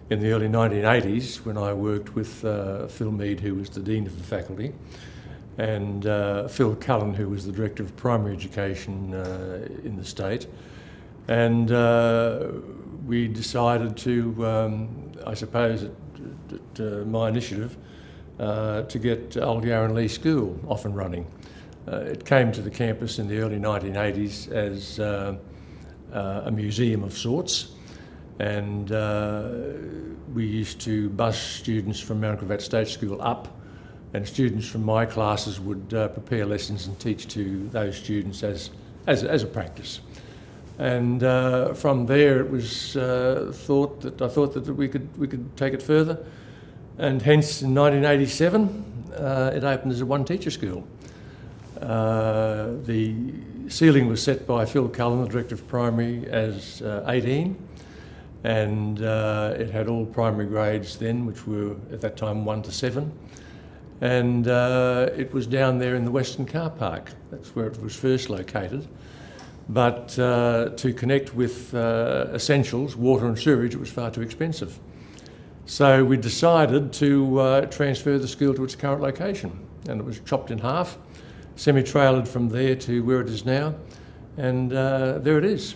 in the early 1980s when I worked with Phil Mead, who was the Dean of the Faculty, and Phil Cullen, who was the Director of Primary Education in the state. And we decided to, I suppose at my initiative, to get Old Yarra Lee School off and running. It came to the campus in the early 1980s as a museum of sorts, and we used to bus students from Mt Gravatt State School up, and students from my classes would prepare lessons and teach to those students as a practice. And from there it was I thought that we could take it further, and hence in 1987 it opened as a one-teacher school. The ceiling was set by Phil Cullen, the Director of Primary, as 18, and it had all primary grades then, which were at that time 1 to 7, and it was down there in the Western Car Park. That's where it was first located. But to connect with essentials, water and sewerage, it was far too expensive. So we decided to transfer the school to its current location, and it was chopped in half, semi-trailered from there to where it is now, and there it is.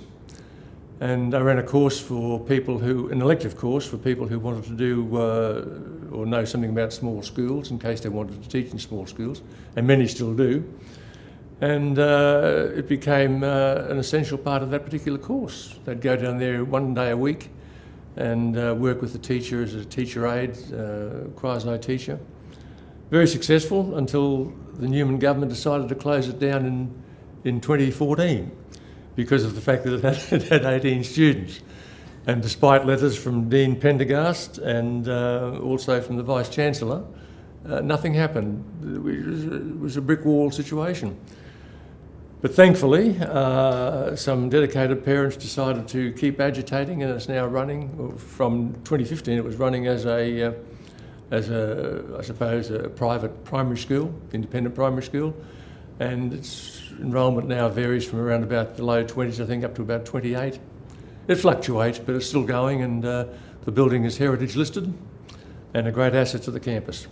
And I ran a course for people an elective course for people who wanted to do or know something about small schools in case they wanted to teach in small schools, and many still do. And it became an essential part of that particular course. They'd go down there one day a week and work with the teacher as a teacher aide, quasi-teacher. Very successful until the Newman government decided to close it down in 2014 because of the fact that it had 18 students. And despite letters from Dean Pendergast and also from the Vice-Chancellor, nothing happened. It was a brick wall situation. But thankfully, some dedicated parents decided to keep agitating, and it's now running. From 2015, it was running as a I suppose, a private primary school, independent primary school, and its enrolment now varies from around about the low 20s, I think, up to about 28. It fluctuates, but it's still going, and the building is heritage listed and a great asset to the campus.